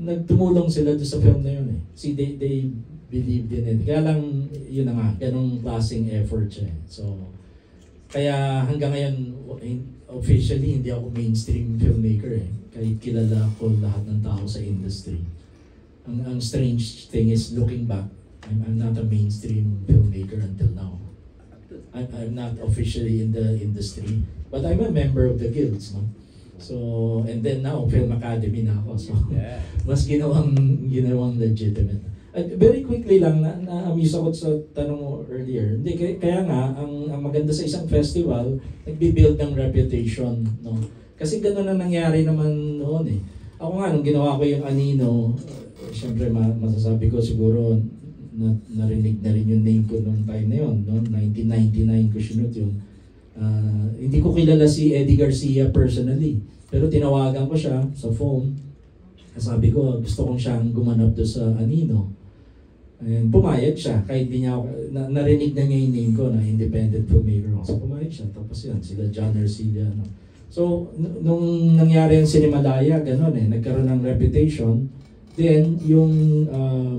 Nagtumulong sila doon sa film na yun See, they believed in it. Kaya lang, yun na nga, ganong klaseng effort siya So, kaya hanggang ngayon, officially, hindi ako mainstream filmmaker Kahit kilala ko lahat ng tao sa industry. Ang strange thing is, looking back, I'm not a mainstream filmmaker until now. I'm not officially in the industry, but I'm a member of the guilds, no? So, and then now, Film Academy na ako. So, mas ginawang legitimate. Very quickly lang, na-amuse ako sa tanong mo earlier. Hindi, kaya nga, ang maganda sa isang festival, nagbi-build ng reputation, no? Kasi gano'n na nangyari naman noon Ako nga, nung ginawa ko yung Anino, syempre masasabi ko siguro, narinig na rin yung name ko noong time na yun, no? 1999 ko sinut yung hindi ko kilala si Eddie Garcia personally, pero tinawagan ko siya sa phone. Sabi ko, gusto kong siyang gumanap doon sa Anino. And pumayag siya, kahit di niya ako, narinig na niya yung name ko na independent filmmaker ako. So pumayag siya, tapos yun, sila John Ercilia. No? So, nung nangyari yung Cinemalaya, ganun nagkaroon ng reputation. Then, yung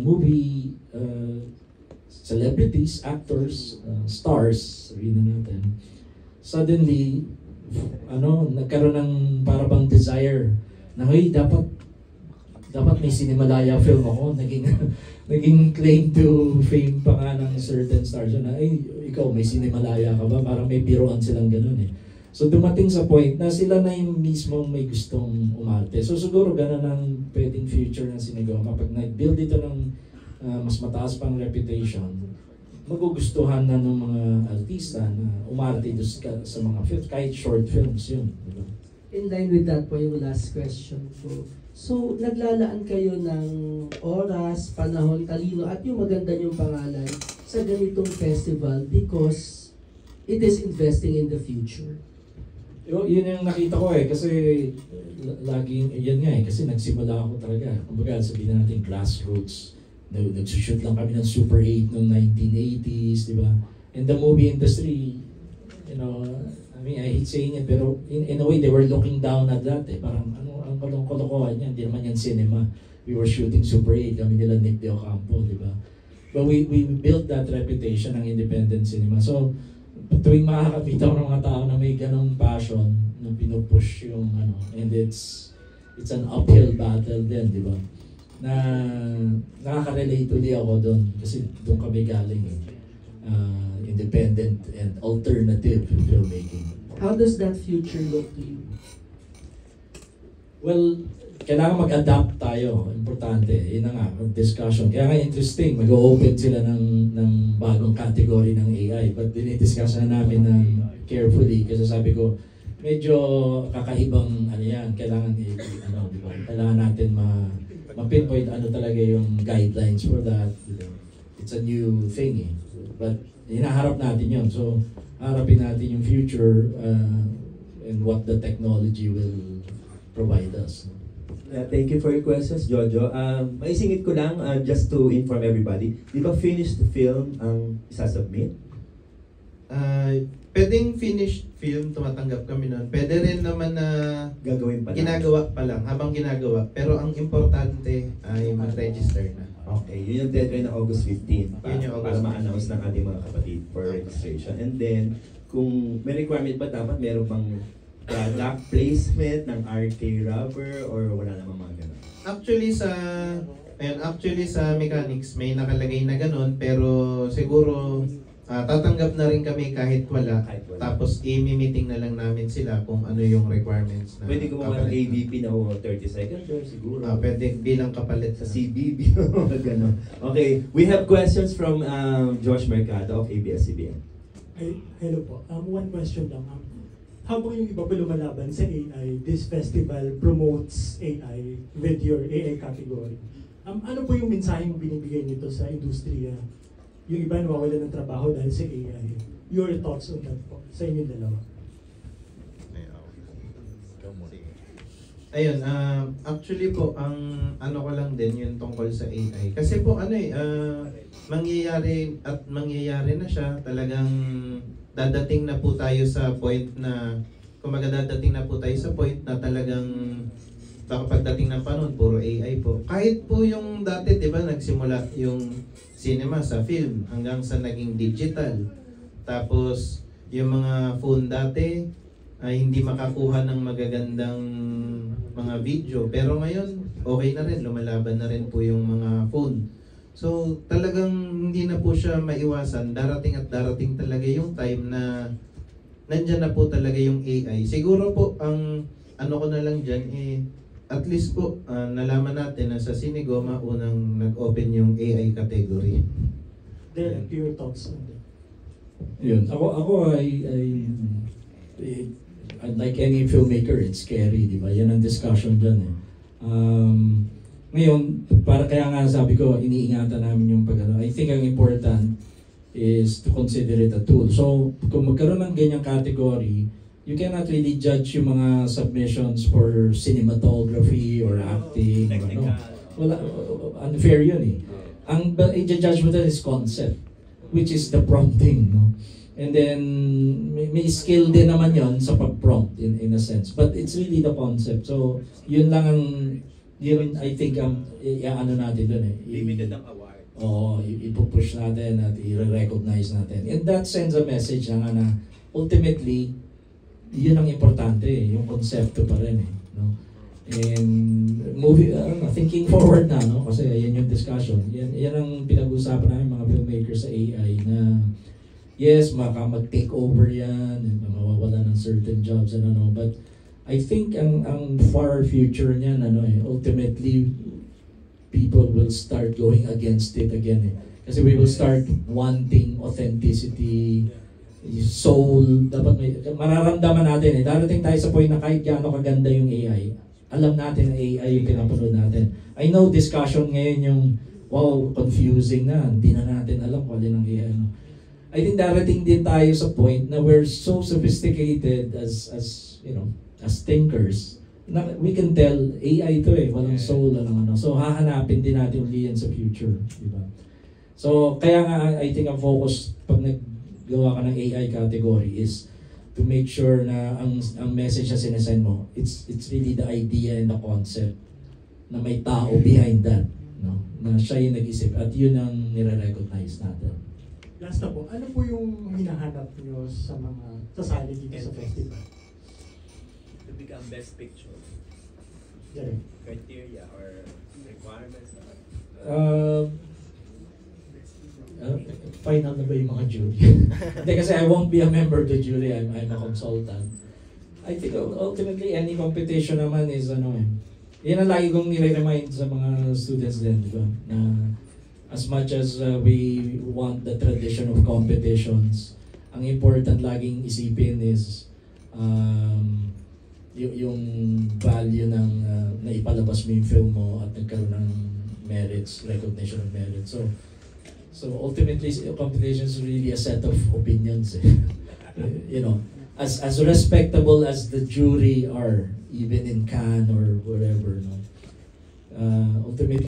movie celebrities, actors, stars, sabihin na natin, suddenly, nagkaroon ng parang desire na, hey, dapat may Cinemalaya film ako. Naging claim to fame pa nga ng certain stars na, ikaw may Cinemalaya ka ba? Parang may biroan silang ganun So dumating sa point na sila na yung mismo may gustong umarte. So siguro ganun ang pwedeng future ng Cinegoma. Pag nag-build ito ng mas mataas pang reputation, magugustuhan na ng mga artista na umarte sa mga films, kahit short films yun. Diba? In line with that po yung last question ko. So, naglalaan kayo ng oras, panahon, talino, at yung maganda yung pangalan sa ganitong festival because it is investing in the future. Yun yung nakita ko kasi laging, yan nga kasi nagsimula ako talaga. Kumbaga sabihin natin grassroots. Nagsushoot lang kami ng Super 8 noong 1980s, di ba? And the movie industry, I mean, I hate saying it, pero in a way, they were looking down at that Parang, ang kolong-kolokohan yan, hindi naman yan cinema. We were shooting Super 8, kami nila Nick De Ocampo, di ba? But we built that reputation ng independent cinema. So, tuwing makakapit ako ng mga tao na may ganong passion, na pinupush yung and it's an uphill battle din, di ba? Na nakaka-relate ulit ako doon, kasi doon kami galing independent and alternative filmmaking. How does that future look to you? Well, kailangan mag-adapt tayo. Importante. Yun na nga, discussion. Kaya nga interesting, mag-open sila ng bagong category ng AI. But dinidiscuss na namin ng carefully. Kasi sabi ko, medyo kakaibang yan. Kailangan diba? Kailangan natin ma-pinpoint talaga yung guidelines for that. It's a new thing But hinaharap natin yun. So, harapin natin yung future and what the technology will provide us. Thank you for your questions, Jojo. Maisingit ko lang, just to inform everybody, di ba finished film ang isasubmit? Pwedeng finished film, tumatanggap kami nun. Pwede rin naman na Gagawin pa lang. ginagawa pa lang, habang ginagawa. Pero ang importante ay mag-register na. Okay, yun yung deadline na August 15 Yun yung para August ma-announce ng ating mga kapatid for registration. And then, kung may requirement ba, dapat meron bang product placement ng RK rubber or wala namang mga ganun? Actually sa mechanics may nakalagay na ganun, pero siguro tatanggap na rin kami kahit wala. Tapos i-meeting na lang namin sila kung ano yung requirements na Pwede gumawa ng AVP na 30 seconds or siguro. Pwede bilang kapalit Sa CBB. Ganun. Okay, we have questions from Josh Mercado of ABS-CBN. Hello po. One question lang. Habang yung iba pa lumalaban sa AI, this festival promotes AI with your AI category. Ano po yung mensaheng binibigay nito sa industriya? Yung iba nawawalan ng trabaho dahil sa AI. Your thoughts on that po, sa inyong dalawa? Ayun, actually po, ang ano ko lang din yung tungkol sa AI. Kasi po mangyayari na siya, talagang dadating na po tayo sa point na, dadating na po tayo sa point na talagang baka pagdating ng panahon, puro AI po. Kahit po yung dati, di ba, nagsimula yung cinema sa film hanggang sa naging digital. Tapos, yung mga phone dati ay hindi makakuha ng magagandang mga video. Pero ngayon, okay na rin, lumalaban na rin po yung mga phone. So, talagang hindi na po siya maiwasan. Darating at darating talaga yung time na nandyan na po talaga yung AI. Siguro po, ang ano ko na lang dyan, at least po, nalaman natin na sa Cinegoma, unang nag-open yung AI category. Then, your thoughts on that? Yun. Ako like any filmmaker, it's scary, di ba? Yan ang discussion dyan Ngayon, para kaya nga sabi ko, iniingatan namin yung I think ang important is to consider it a tool. So, kung magkaroon ng ganyang category, you cannot really judge yung mga submissions for cinematography or acting. Wala, unfair yun ang i-judge mo doon is concept, which is the prompting, no? And then may skill din naman yon sa pag-prompt in a sense, but it's really the concept. So yun lang ang yun I think ano natin doon eh. Limited ang award. Oo, ipupush natin at i-recognize natin. And that sends a message na ultimately yun ang importante eh, yung konsepto pa rin eh, no? And thinking forward na, no? Kasi yan yung discussion. Yan ang pinag-usapan namin mga filmmakers sa AI na yes, mag-take over yan, and mawawala ng certain jobs and ano, but I think ang far future niyan ultimately people will start going against it again eh. Kasi we will start wanting authenticity, soul, dapat mararamdaman natin eh. Darating tayo sa point na kahit gaano kaganda yung AI, alam natin na AI yung pinapanood natin. I know discussion ngayon yung, wow, confusing na, hindi na natin alam kung alin ang AI. I think darating din tayo sa point na we're so sophisticated as thinkers, na we can tell AI to eh, walang soul, ano. So hahanapin din natin uli yan sa future, di ba? So kaya nga I think ang focus pag naggawa ka ng AI category is to make sure na ang message na sinesend mo, it's really the idea and the concept na may tao behind that, no? Na siya yung nag-isip at yun ang nire-recognize natin. Last na po, ano po yung hinahanap nyo sa mga sasali dito sa festival? To become best picture. Yeah. Criteria or requirements. Final na ba yung mga jury? Hindi, kasi I won't be a member of the jury. I'm a consultant. I think ultimately any competition naman is yan ang lagi kong nire-remind sa mga students din, di ba? Na as much as we want the tradition of competitions, ang important laging isipin is yung value ng naipalabas mo yung film mo at nagkaroon ng merits, recognition of merits. So ultimately, competition is really a set of opinions. As respectable as the jury are, even in Cannes or wherever, ultimately.